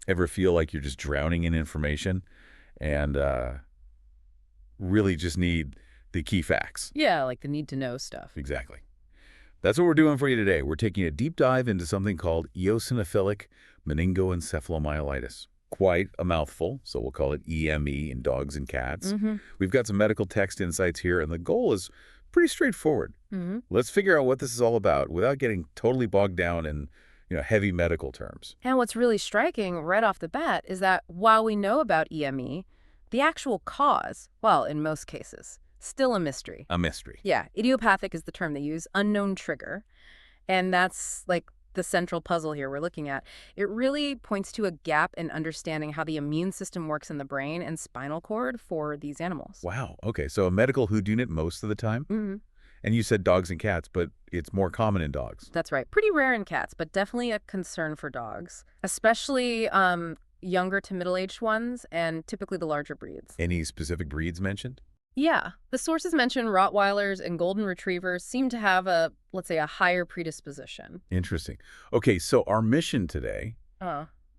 Ever feel like you're just drowning in information and really just need the key facts? Yeah, like the need to know stuff. Exactly. That's what we're doing for you today. We're taking a deep dive into something called Eosinophilic Meningoencephalomyelitis. Quite a mouthful, so we'll call it EME in dogs and cats. We've got some medical text insights here, and the goal is pretty straightforward. Let's figure out what this is all about without getting totally bogged down in heavy medical terms. And what's really striking right off the bat is that while we know about EME, the actual cause, well, in most cases, still a mystery. A mystery. Yeah, idiopathic is the term they use, unknown trigger. And that's like the central puzzle here we're looking at. It really points to a gap in understanding how the immune system works in the brain and spinal cord for these animals. Wow. Okay, so a medical whodunit most of the time? And you said dogs and cats, but it's more common in dogs. That's right. Pretty rare in cats, but definitely a concern for dogs, especially younger to middle-aged ones and typically the larger breeds. Any specific breeds mentioned? Yeah. The sources mention Rottweilers and Golden Retrievers seem to have let's say, a higher predisposition. Interesting. Okay, so our mission today,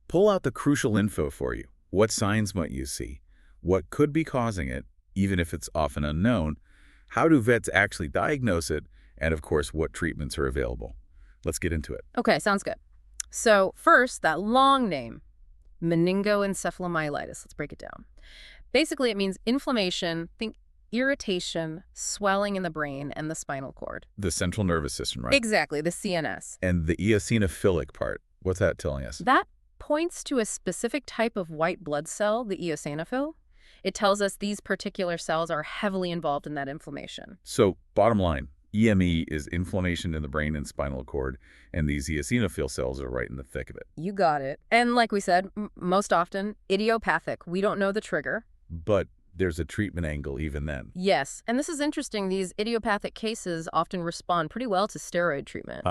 pull out the crucial info for you. What signs might you see? What could be causing it, even if it's often unknown? How do vets actually diagnose it? And of course, what treatments are available? Let's get into it. Okay, sounds good. So first, that long name, meningoencephalomyelitis. Let's break it down. Basically, it means inflammation, think irritation, swelling in the brain and the spinal cord. The central nervous system, right? Exactly, the CNS. And the eosinophilic part, what's that telling us? That points to a specific type of white blood cell, the eosinophil. It tells us these particular cells are heavily involved in that inflammation. So, bottom line, EME is inflammation in the brain and spinal cord, and these eosinophil cells are right in the thick of it. You got it. And like we said, most often, idiopathic. We don't know the trigger. But there's a treatment angle even then. Yes, and this is interesting. These idiopathic cases often respond pretty well to steroid treatment.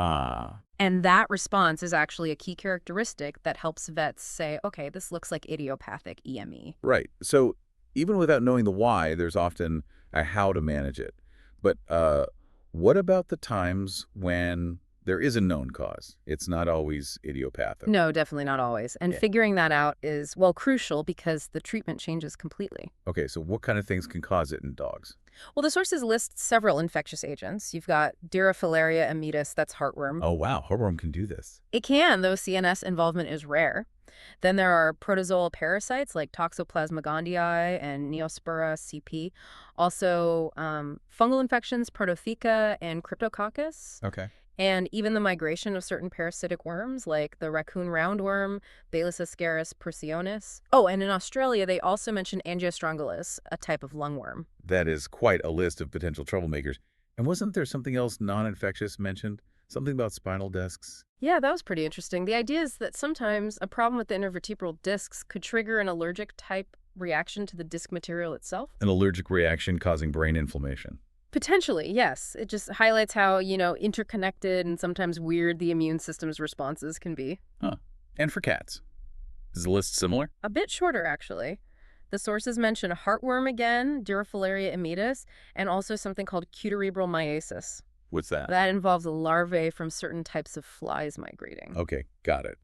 And that response is actually a key characteristic that helps vets say, okay, this looks like idiopathic EME. Right. So even without knowing the why, there's often a how to manage it. But what about the times when there is a known cause? It's not always idiopathic. No, definitely not always. And figuring that out is, well, crucial because the treatment changes completely. Okay, so what kind of things can cause it in dogs? Well, the sources list several infectious agents. You've got Differential meningitis, that's heartworm. Oh, wow. Heartworm can do this. It can, though CNS involvement is rare. Then there are protozoal parasites like Toxoplasma gondii and Neospora CP. Also, fungal infections, Prototheca and Cryptococcus. Okay. And even the migration of certain parasitic worms like the raccoon roundworm, Balis ascaris persionis. Oh, and in Australia, they also mention Angiostrongylis, a type of lungworm. That is quite a list of potential troublemakers. And wasn't there something else non-infectious mentioned? Something about spinal discs? Yeah, that was pretty interesting. The idea is that sometimes a problem with the intervertebral discs could trigger an allergic type reaction to the disc material itself. An allergic reaction causing brain inflammation. Potentially, yes. It just highlights how, interconnected and sometimes weird the immune system's responses can be. And for cats? Is the list similar? A bit shorter, actually. The sources mention heartworm again, Differential meningitis, and also something called cuterebral myiasis. What's that? That involves larvae from certain types of flies migrating. Okay, got it.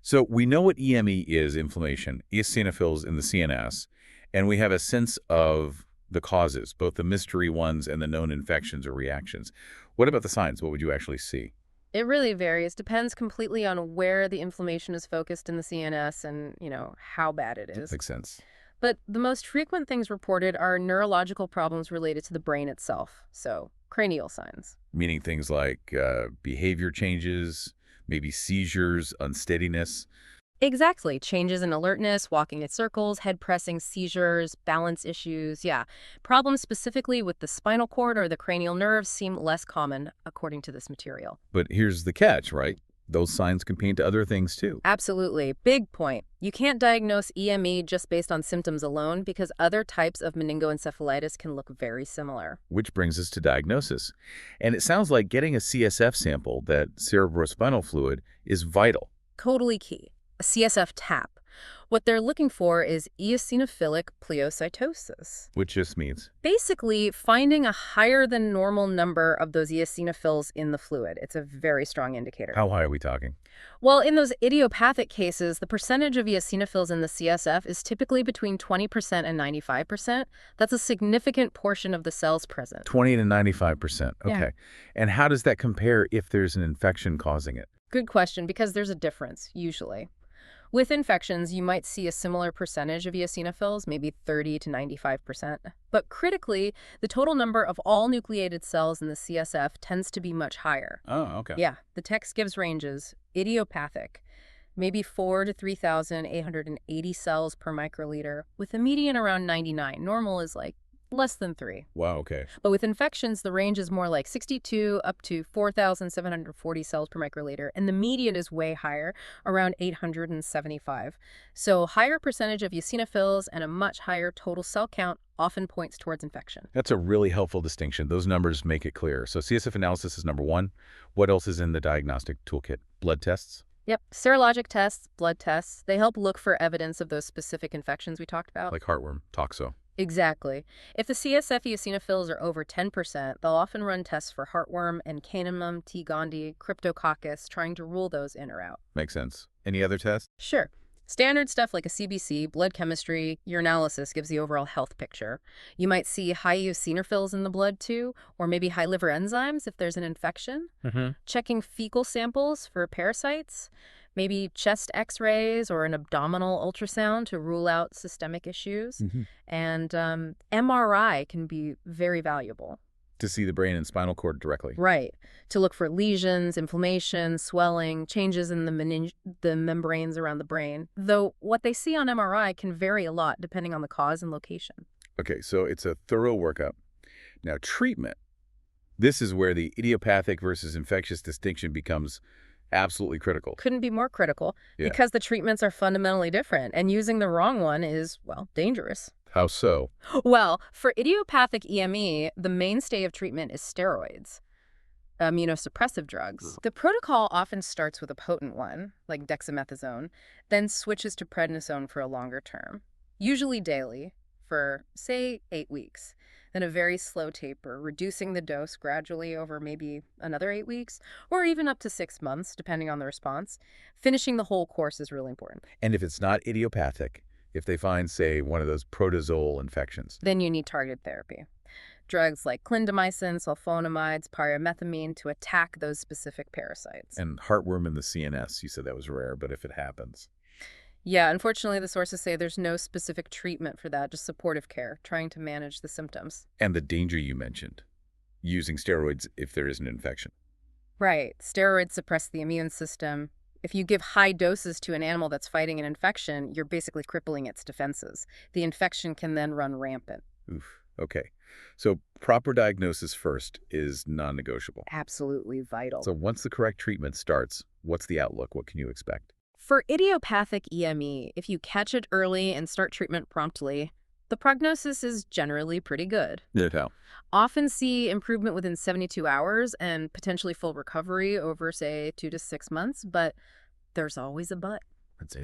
So we know what EME is, inflammation, eosinophils in the CNS, and we have a sense of the causes, both the mystery ones and the known infections or reactions. What about the signs? What would you actually see? It really varies. Depends completely on where the inflammation is focused in the CNS and, how bad it is. Makes sense. But the most frequent things reported are neurological problems related to the brain itself. So cranial signs. Meaning things like behavior changes, maybe seizures, unsteadiness. Exactly. Changes in alertness, walking in circles, head pressing, seizures, balance issues. Yeah. Problems specifically with the spinal cord or the cranial nerves seem less common, according to this material. But here's the catch, right? Those signs can paint to other things too. Absolutely. Big point. You can't diagnose EME just based on symptoms alone because other types of meningoencephalitis can look very similar. Which brings us to diagnosis. And it sounds like getting a CSF sample, that cerebrospinal fluid, is vital. Totally key. A CSF tap. What they're looking for is eosinophilic pleocytosis. Which just means? Basically, finding a higher than normal number of those eosinophils in the fluid. It's a very strong indicator. How high are we talking? Well, in those idiopathic cases, the percentage of eosinophils in the CSF is typically between 20% and 95%. That's a significant portion of the cells present. 20 to 95%. Okay. Yeah. And how does that compare if there's an infection causing it? Good question, because there's a difference, usually. With infections, you might see a similar percentage of eosinophils, maybe 30 to 95%. But critically, the total number of all nucleated cells in the CSF tends to be much higher. Oh, okay. Yeah, the text gives ranges. Idiopathic, maybe 4 to 3,880 cells per microliter, with a median around 99. Normal is like less than 3. Wow, okay. But with infections, the range is more like 62 up to 4,740 cells per microliter, and the median is way higher, around 875. So higher percentage of eosinophils and a much higher total cell count often points towards infection. That's a really helpful distinction. Those numbers make it clear. So CSF analysis is number one. What else is in the diagnostic toolkit? Blood tests? Yep, serologic tests, blood tests, they help look for evidence of those specific infections we talked about. Like heartworm, toxo. Exactly. If the CSF eosinophils are over 10%, they'll often run tests for heartworm, encanemum, T. gondii, cryptococcus, trying to rule those in or out. Makes sense. Any other tests? Sure. Standard stuff like a CBC, blood chemistry, urinalysis gives the overall health picture. You might see high eosinophils in the blood too, or maybe high liver enzymes if there's an infection. Checking fecal samples for parasites. Maybe chest x-rays or an abdominal ultrasound to rule out systemic issues. And MRI can be very valuable. To see the brain and spinal cord directly. Right. To look for lesions, inflammation, swelling, changes in the membranes around the brain. Though what they see on MRI can vary a lot depending on the cause and location. Okay, so it's a thorough workup. Now, treatment. This is where the idiopathic versus infectious distinction becomes absolutely critical. Couldn't be more critical, Yeah. because the treatments are fundamentally different, and using the wrong one is, well, dangerous. How so? Well, for idiopathic EME, the mainstay of treatment is steroids, immunosuppressive drugs. The protocol often starts with a potent one, like dexamethasone, then switches to prednisone for a longer term, usually daily, for, say, 8 weeks. Then a very slow taper, reducing the dose gradually over maybe another 8 weeks, or even up to 6 months, depending on the response. Finishing the whole course is really important. And if it's not idiopathic, if they find, say, one of those protozoal infections, Then you need targeted therapy. Drugs like clindamycin, sulfonamides, pyrimethamine to attack those specific parasites. and heartworm in the CNS, you said that was rare, but if it happens. Yeah, unfortunately, the sources say there's no specific treatment for that, just supportive care, trying to manage the symptoms. And the danger you mentioned, using steroids if there is an infection. Right. Steroids suppress the immune system. If you give high doses to an animal that's fighting an infection, you're basically crippling its defenses. The infection can then run rampant. Oof. Okay. So proper diagnosis first is non-negotiable. Absolutely vital. So once the correct treatment starts, what's the outlook? What can you expect? For idiopathic EME, if you catch it early and start treatment promptly, the prognosis is generally pretty good. How? Often see improvement within 72 hours and potentially full recovery over, say, 2 to 6 months, but there's always a but.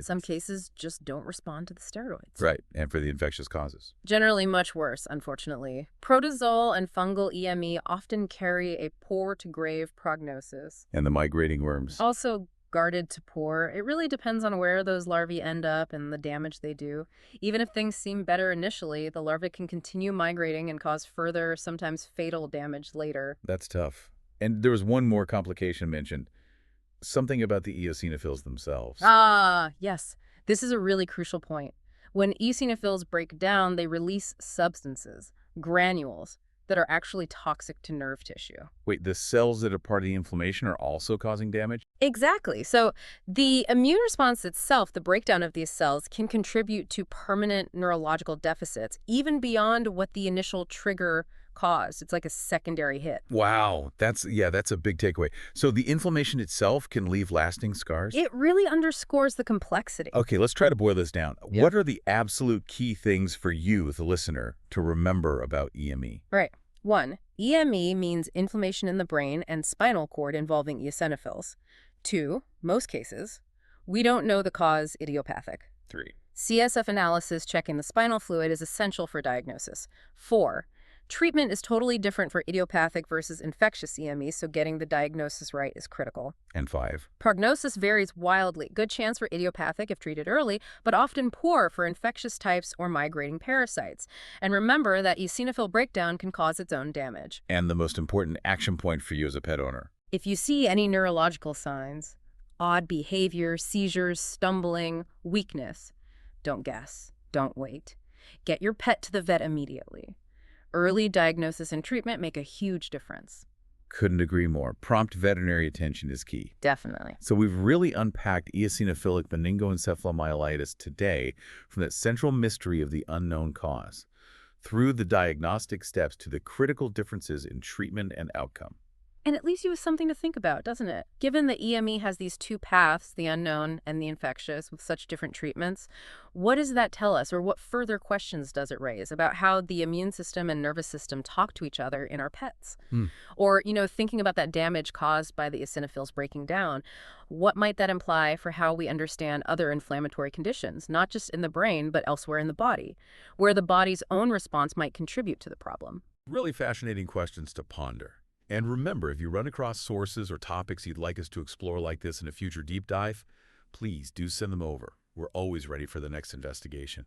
Some cases just don't respond to the steroids. Right, and for the infectious causes. Generally much worse, unfortunately. Protozoal and fungal EME often carry a poor to grave prognosis. And the migrating worms. Also guarded to poor. It really depends on where those larvae end up and the damage they do. Even if things seem better initially, the larvae can continue migrating and cause further, sometimes fatal damage later. That's tough. And there was one more complication mentioned. Something about the eosinophils themselves. Ah, yes. This is a really crucial point. When eosinophils break down, they release substances, granules, that are actually toxic to nerve tissue. Wait, the cells that are part of the inflammation are also causing damage? Exactly. So the immune response itself, the breakdown of these cells, can contribute to permanent neurological deficits, even beyond what the initial trigger caused. It's like a secondary hit. Wow, that's a big takeaway. So the inflammation itself can leave lasting scars? It really underscores the complexity. Okay, let's try to boil this down. Yep. What are the absolute key things for you, the listener, to remember about EME? Right. 1. EME means inflammation in the brain and spinal cord involving eosinophils. 2. Most cases, we don't know the cause idiopathic. 3. CSF analysis checking the spinal fluid is essential for diagnosis. 4. Treatment is totally different for idiopathic versus infectious EME, so getting the diagnosis right is critical. And 5. Prognosis varies wildly. Good chance for idiopathic if treated early, but often poor for infectious types or migrating parasites. And remember that eosinophil breakdown can cause its own damage. And the most important action point for you as a pet owner. If you see any neurological signs, odd behavior, seizures, stumbling, weakness, don't guess. Don't wait. Get your pet to the vet immediately. Early diagnosis and treatment make a huge difference. Couldn't agree more. Prompt veterinary attention is key. Definitely. So we've really unpacked eosinophilic meningoencephalomyelitis today, from that central mystery of the unknown cause, through the diagnostic steps to the critical differences in treatment and outcome. And it leaves you with something to think about, doesn't it? Given that EME has these two paths, the unknown and the infectious, with such different treatments, what does that tell us, or what further questions does it raise about how the immune system and nervous system talk to each other in our pets? Or, thinking about that damage caused by the eosinophils breaking down, what might that imply for how we understand other inflammatory conditions, not just in the brain, but elsewhere in the body, where the body's own response might contribute to the problem? Really fascinating questions to ponder. And remember, if you run across sources or topics you'd like us to explore like this in a future deep dive, please do send them over. We're always ready for the next investigation.